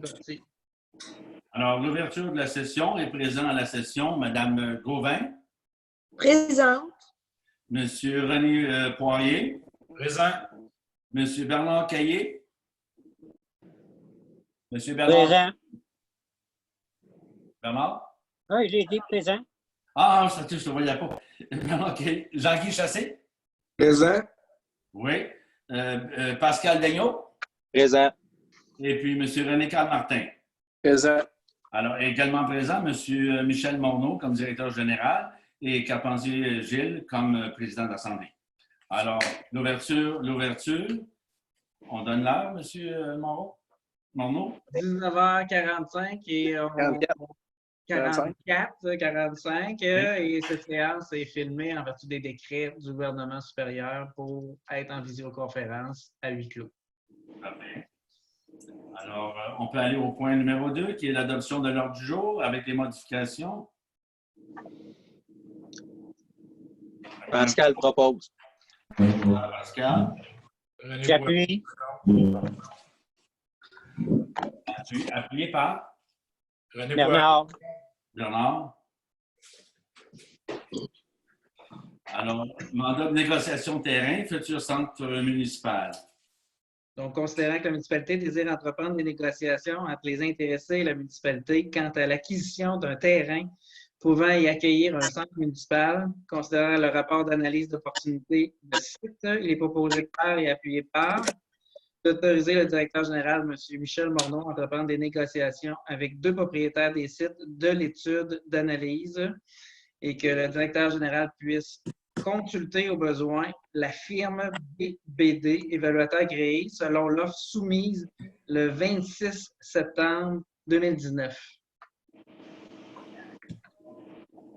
C'est parti. Alors, l'ouverture de la session est présent à la session Mme Gauvin, Présente. M. René Poirier, Présent. M. Bernard Caillé, M. Bernard. Présent. Bernard? Oui, j'ai dit présent. Ah, ça, je ne te voyais pas. Bernard Caillé. Jean-Guy Chassé? Présent. Oui. Pascal Daigneault? Présent. Et puis M. René-Carl Martin. Présent. Alors, également présent, M. Michel Morneau comme directeur général et Carpentier Gilles comme président d'Assemblée. Alors, l'ouverture, on donne l'heure, M. Morneau? 19h45 et 44. 45 et cette séance est filmée en vertu des décrets du gouvernement supérieur pour être en visioconférence à huis clos. Parfait. Alors, on peut aller au point numéro 2, qui est l'adoption de l'ordre du jour avec les modifications. Pascal propose. Pascal, J'appuie. appuyé par René Bernard. Bernard. Alors, mandat de négociation de terrain, futur centre municipal. Donc, considérant que la municipalité désire entreprendre des négociations entre les intéressés et la municipalité quant à l'acquisition d'un terrain pouvant y accueillir un centre municipal, considérant le rapport d'analyse d'opportunité de site, il est proposé par et appuyé par d'autoriser le directeur général, M. Michel Morneau, à entreprendre des négociations avec deux propriétaires des sites de l'étude d'analyse et que le directeur général puisse consulter au besoin la firme BD, évaluateur agréé, selon l'offre soumise le 26 septembre 2019.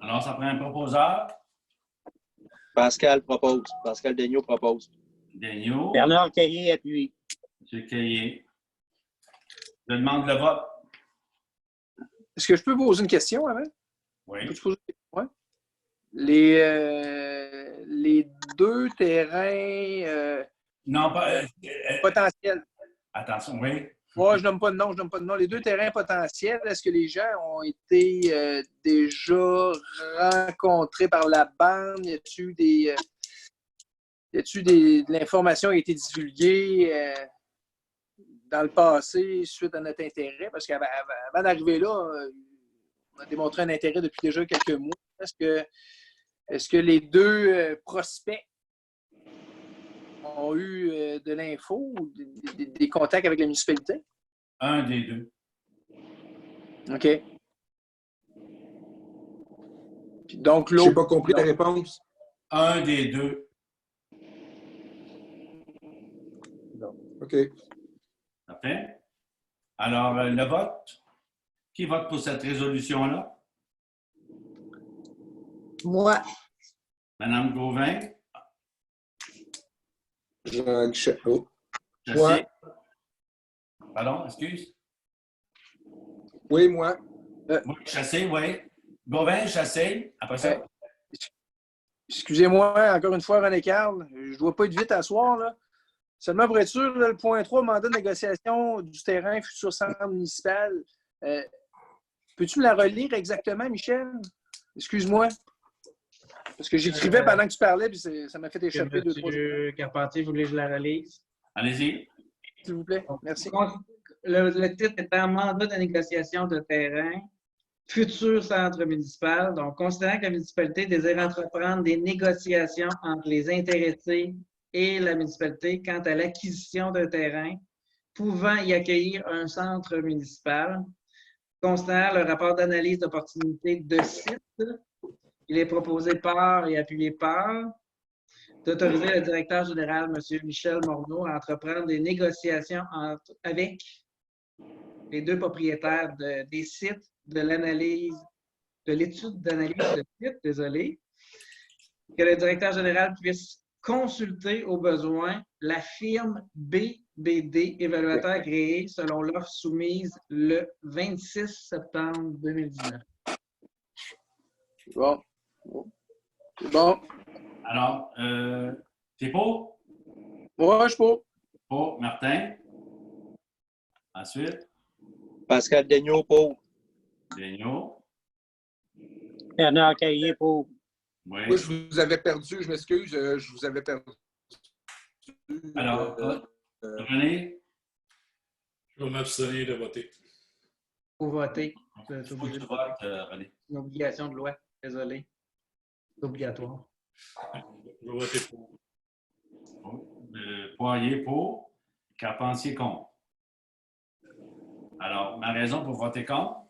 Alors, ça prend un proposeur. Pascal propose. Pascal Daigneault propose. Daigneault. Bernard Caillé appuie. M. Caillé. Je demande le vote. Est-ce que je peux poser une question avant? Oui. Peux-tu poser une question? Ouais. Les deux terrains Non, pas. potentiels. Attention, oui. Moi, je nomme pas de nom, Les deux terrains potentiels, est-ce que les gens ont été déjà rencontrés par la bande? Y a-t-il de l'information qui a été divulguée dans le passé suite à notre intérêt? Parce qu'avant d'arriver là, on a démontré un intérêt depuis déjà quelques mois. Est-ce que les deux prospects ont eu de l'info ou des contacts avec la municipalité? Un des deux. OK. Puis donc, Je n'ai pas compris la réponse. Un des deux. OK. Parfait. Alors, le vote. Qui vote pour cette résolution-là? Moi. Madame Gauvin? Jean Chapeau. Chassé? Ouais. Pardon, excuse? Oui, moi. Oui, Chassé, oui. Gauvin, Chassé. Après ça? Excusez-moi, encore une fois, René-Carl, je ne dois pas être vite à soir, là. Seulement pour être sûr, là, le point 3, mandat de négociation du terrain futur centre municipal. Peux-tu me la relire exactement, Michel? Excuse-moi. Parce que j'écrivais pendant que tu parlais, puis ça m'a fait échapper deux, trois. M. Carpentier, vous voulez que je la relise? Allez-y. S'il vous plaît. Merci. Le titre étant mandat de négociation de terrain, futur centre municipal. Donc, considérant que la municipalité désire entreprendre des négociations entre les intéressés et la municipalité quant à l'acquisition d'un terrain pouvant y accueillir un centre municipal, considérant le rapport d'analyse d'opportunité de site, il est proposé par et appuyé par d'autoriser le directeur général, M. Michel Morneau, à entreprendre des négociations avec les deux propriétaires des sites de l'analyse, de l'étude d'analyse de site, désolé, que le directeur général puisse consulter au besoin la firme BD, évaluateur agréé, selon l'offre soumise le 26 septembre 2019. Bon. C'est bon. Alors, c'est pour? Moi, je suis pour. Pour Martin. Ensuite? Pascal Daigneault, pour. Daigneault. Bernard Caillé pour. Oui. Moi, je vous avais perdu, je m'excuse, je vous avais perdu. Alors, René? Je vais m'abstenir de voter. Faut voter. Il faut que tu votes, René. C'est une obligation de loi. Désolé. C'est obligatoire. Je vais voter pour. Poirier pour, Carpentier contre. Alors, ma raison pour voter contre,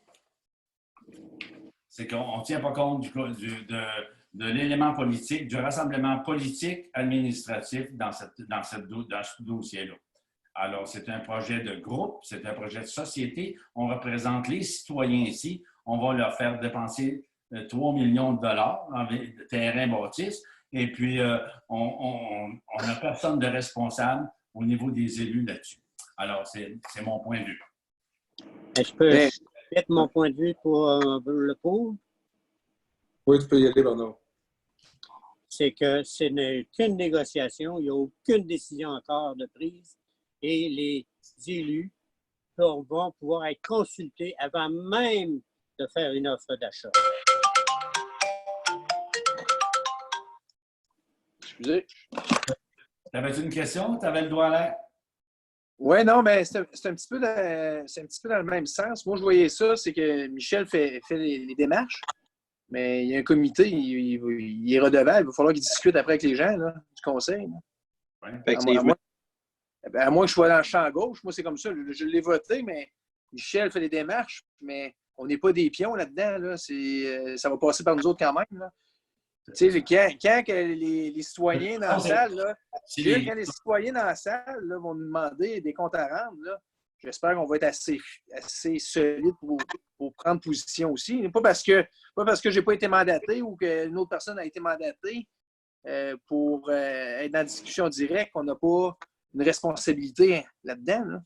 c'est qu'on ne tient pas compte de l'élément politique, du rassemblement politique administratif dans ce dossier-là. Alors, c'est un projet de groupe, c'est un projet de société. On représente les citoyens ici. On va leur faire dépenser 3 millions de dollars en terrain bâtisse. Et puis, on n'a personne de responsable au niveau des élus là-dessus. Alors, c'est mon point de vue. Je peux mettre mon point de vue pour le pour? Oui, tu peux y aller, Bernard. C'est que ce n'est qu'une négociation, il n'y a aucune décision encore de prise et les élus vont pouvoir être consultés avant même de faire une offre d'achat. Excusez. T'avais-tu une question? Tu avais le doigt à l'air? Oui, non, mais c'est un petit peu dans le même sens. Moi, je voyais ça, c'est que Michel fait les démarches, mais il y a un comité, il est redevable. Il va falloir qu'il discute après avec les gens là, du conseil. Oui. À moins que je sois dans le champ gauche, moi, c'est comme ça. Je l'ai voté, mais Michel fait les démarches, mais on n'est pas des pions là-dedans. Là. Ça va passer par nous autres quand même. Là. Tu sais, quand que les citoyens dans la salle, là, quand les citoyens dans la salle là, vont nous demander des comptes à rendre, là, j'espère qu'on va être assez solide pour prendre position aussi. Pas parce que je n'ai pas été mandaté ou qu'une autre personne a été mandatée pour être dans la discussion directe qu'on n'a pas une responsabilité là-dedans. Là.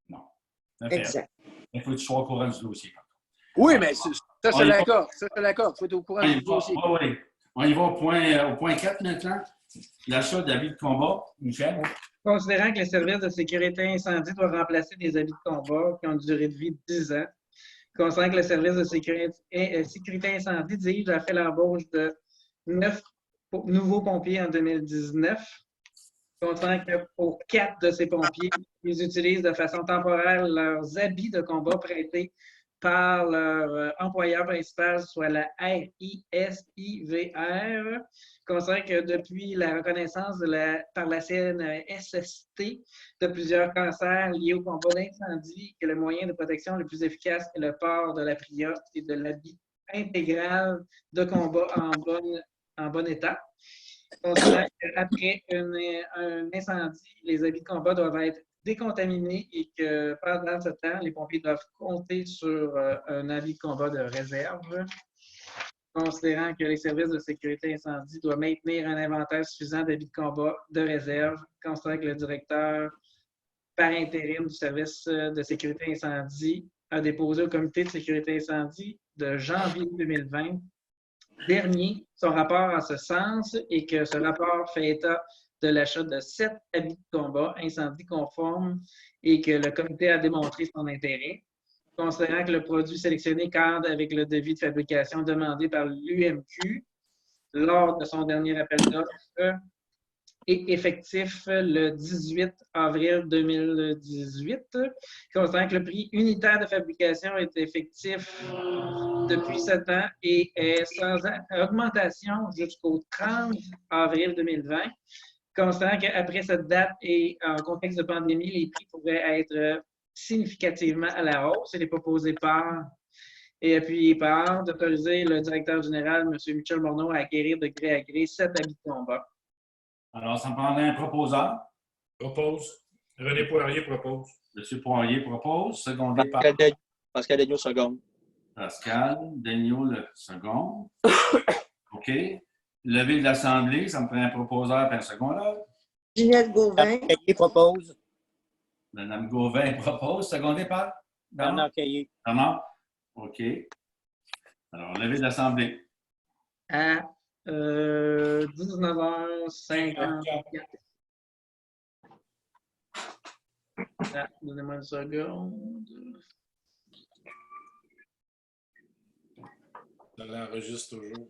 Non. Exact. Il faut que tu sois au courant du dossier. Oui, mais ça, je suis d'accord. Ça, je suis d'accord. Il faut être au courant du dossier. Oui. On y va au point 4 maintenant. L'achat d'habits de combat. Michel? Considérant que les services de sécurité incendie doivent remplacer des habits de combat qui ont une durée de vie de 10 ans, considérant que le service de sécurité incendie exige a fait l'embauche de 9 nouveaux pompiers en 2019, considérant que pour 4 de ces pompiers, ils utilisent de façon temporaire leurs habits de combat prêtés par leur employeur principal, soit la RISIVR, considérant que depuis la reconnaissance par la CNSST de plusieurs cancers liés au combat d'incendie, que le moyen de protection le plus efficace est le port de la PRIA et de l'habit intégral de combat en bon état. Considérant qu'après un incendie, les habits de combat doivent être décontaminés et que pendant ce temps, les pompiers doivent compter sur un habit de combat de réserve. Considérant que les services de sécurité incendie doivent maintenir un inventaire suffisant d'habits de combat de réserve, considérant que le directeur par intérim du service de sécurité incendie a déposé au comité de sécurité incendie de janvier 2020 dernier son rapport en ce sens et que ce rapport fait état de l'achat de 7 habits de combat incendie conformes et que le comité a démontré son intérêt. Considérant que le produit sélectionné cadre avec le devis de fabrication demandé par l'UMQ lors de son dernier appel d'offres est effectif le 18 avril 2018. Considérant que le prix unitaire de fabrication est effectif depuis 7 ans et est sans augmentation jusqu'au 30 avril 2020. Considérant qu'après cette date et en contexte de pandémie, les prix pourraient être significativement à la hausse. Il est proposé par et appuyé par d'autoriser le directeur général, M. Michel Morneau, à acquérir de gré à gré 7 habits de combat. Alors, ça me prendrait un proposeur. Propose. René Poirier propose. M. Poirier propose, secondé par Pascal Daigneault, seconde. Pascal. Daigneault, le second. OK. Levé de l'Assemblée, ça me prend un proposeur et un secondeur. Ginette Gauvin. Caillé propose. Mme Gauvin propose, secondé par? Bernard Caillé. Comment? OK. Alors, levé de l'Assemblée. À 19h54. Donnez-moi une seconde. Ça l'enregistre toujours.